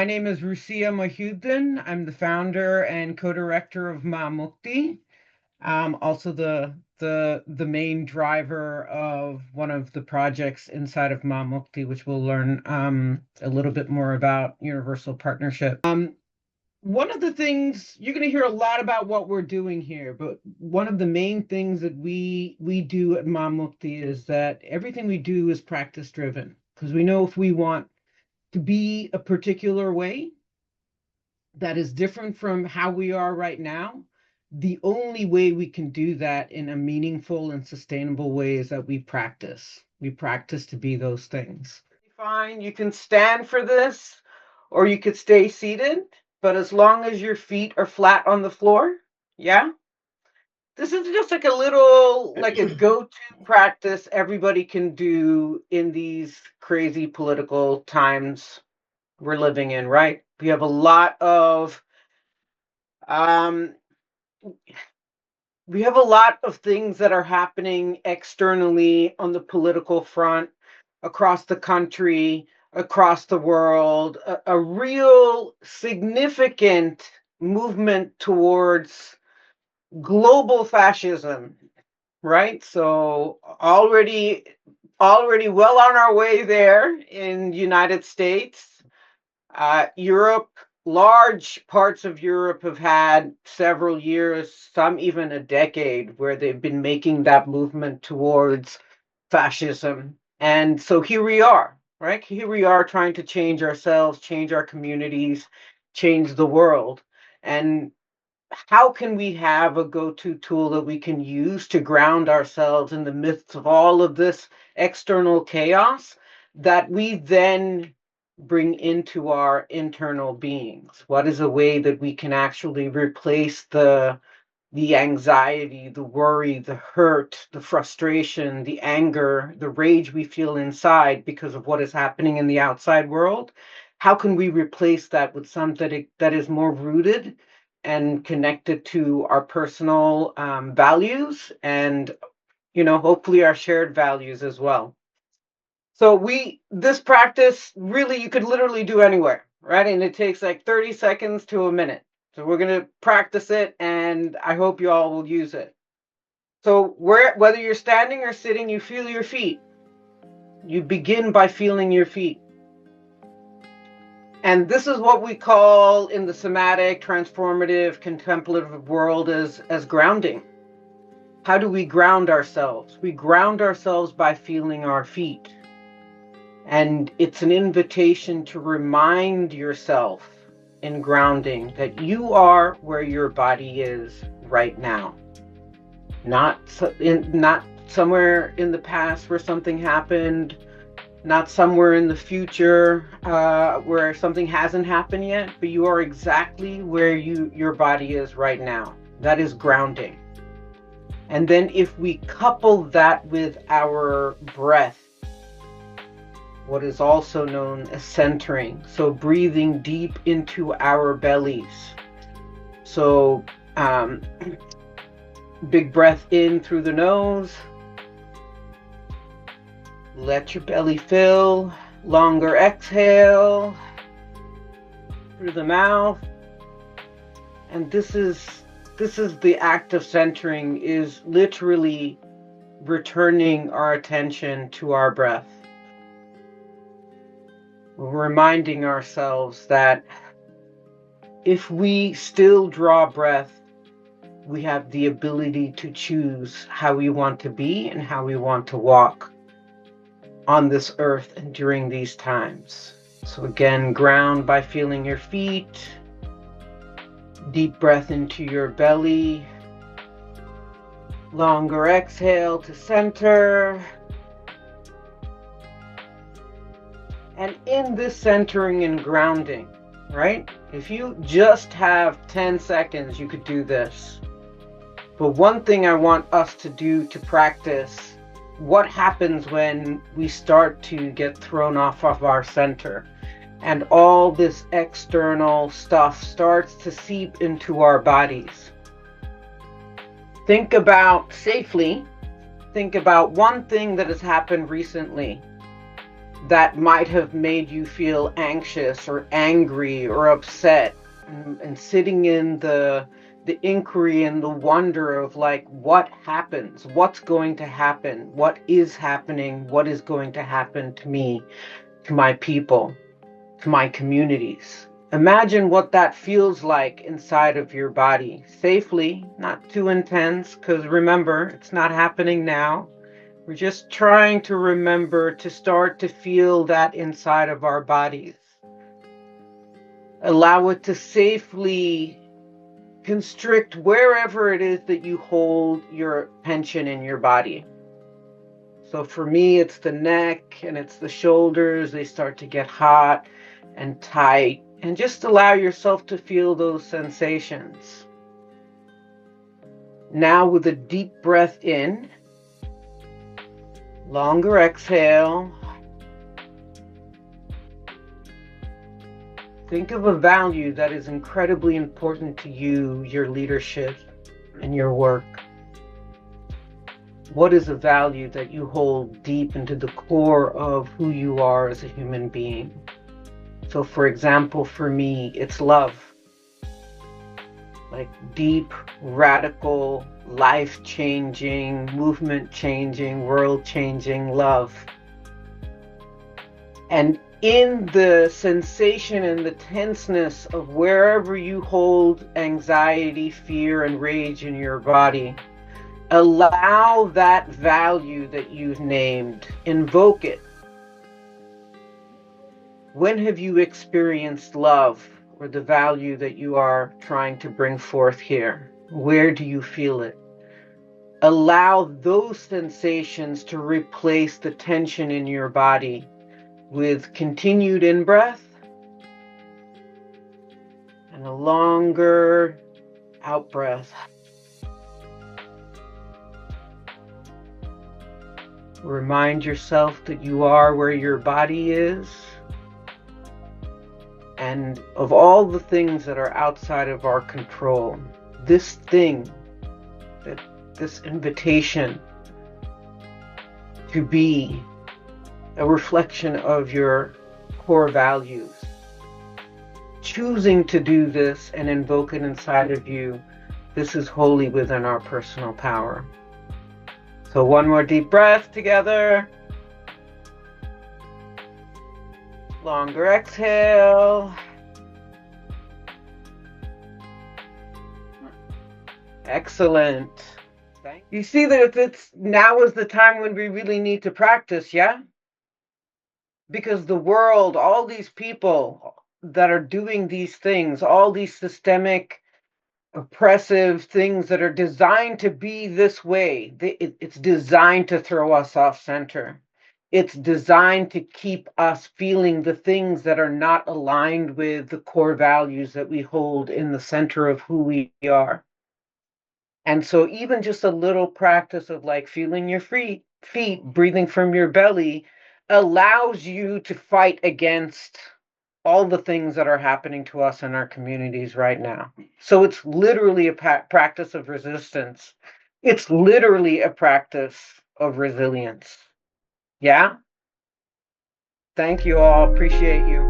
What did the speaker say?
My name is Rusia Mohiuddin. I'm the founder and co-director of Ma Mukti. Also the main driver of one of the projects inside of Ma Mukti, which we'll learn a little bit more about Universal Partnership. One of the things you're going to hear a lot about what we're doing here, but one of the main things that we do at Ma Mukti is that everything we do is practice driven, because we know if we want to be a particular way that is different from how we are right now, the only way we can do that in a meaningful and sustainable way is that we practice. We practice to be those things. Fine, you can stand for this or you could stay seated, but as long as your feet are flat on the floor, yeah? This is just like a go-to practice everybody can do in these crazy political times we're living in, right? We have a lot of um, things that are happening externally on the political front across the country, across the world, a real significant movement towards global fascism, right? So already well on our way there in the United States. Europe, large parts of Europe have had several years, some even a decade, where they've been making that movement towards fascism. And so here we are, right? Here we are trying to change ourselves, change our communities, change the world. And how can we have a go-to tool that we can use to ground ourselves in the midst of all of this external chaos that we then bring into our internal beings? What is a way that we can actually replace the anxiety, the worry, the hurt, the frustration, the anger, the rage we feel inside because of what is happening in the outside world? How can we replace that with something that is more rooted and connected to our personal values and, hopefully our shared values as well? So this practice really, you could literally do anywhere, right? And it takes like 30 seconds to a minute. So we're going to practice it, and I hope you all will use it. So whether you're standing or sitting, you feel your feet. You begin by feeling your feet. And this is what we call in the somatic, transformative, contemplative world as grounding. How do we ground ourselves? We ground ourselves by feeling our feet. And it's an invitation to remind yourself in grounding that you are where your body is right now. Not somewhere in the past where something happened, not somewhere in the future where something hasn't happened yet, but you are exactly where your body is right now. That is grounding. And then if we couple that with our breath, what is also known as centering, so breathing deep into our bellies. So big breath in through the nose. Let your belly fill. Longer exhale through the mouth. And this is the act of centering, is literally returning our attention to our breath. We're reminding ourselves that if we still draw breath, we have the ability to choose how we want to be and how we want to walk on this earth and during these times. So again, ground by feeling your feet. Deep breath into your belly. Longer exhale to center. And in this centering and grounding, right? If you just have 10 seconds, you could do this. But one thing I want us to do to practice, what happens when we start to get thrown off of our center and all this external stuff starts to seep into our bodies? Think about one thing that has happened recently that might have made you feel anxious or angry or upset, and sitting in the inquiry and the wonder of like, what happens, what's going to happen, what is happening, what is going to happen to me, to my people, to my communities. Imagine what that feels like inside of your body, safely, not too intense, because remember, it's not happening now. We're just trying to remember to start to feel that inside of our bodies. Allow it to safely constrict wherever it is that you hold your tension in your body. So for me, it's the neck and it's the shoulders. They start to get hot and tight. And just allow yourself to feel those sensations. Now with a deep breath in, longer exhale. Think of a value that is incredibly important to you, your leadership, and your work. What is a value that you hold deep into the core of who you are as a human being? So for example, for me, it's love. Like deep, radical, life-changing, movement-changing, world-changing love. And in the sensation and the tenseness of wherever you hold anxiety, fear, and rage in your body, allow that value that you've named, invoke it. When have you experienced love or the value that you are trying to bring forth here? Where do you feel it? Allow those sensations to replace the tension in your body with continued in-breath and a longer out-breath. Remind yourself that you are where your body is, and of all the things that are outside of our control, this thing, this invitation to be a reflection of your core values, choosing to do this and invoke it inside of you, this is wholly within our personal power. So one more deep breath together. Longer exhale. Excellent. You see that now is the time when we really need to practice, yeah? Because the world, all these people that are doing these things, all these systemic, oppressive things that are designed to be this way, it's designed to throw us off center. It's designed to keep us feeling the things that are not aligned with the core values that we hold in the center of who we are. And so even just a little practice of like feeling your feet, breathing from your belly, allows you to fight against all the things that are happening to us in our communities right now. So it's literally a practice of resistance. It's literally a practice of resilience. Yeah? Thank you all. Appreciate you.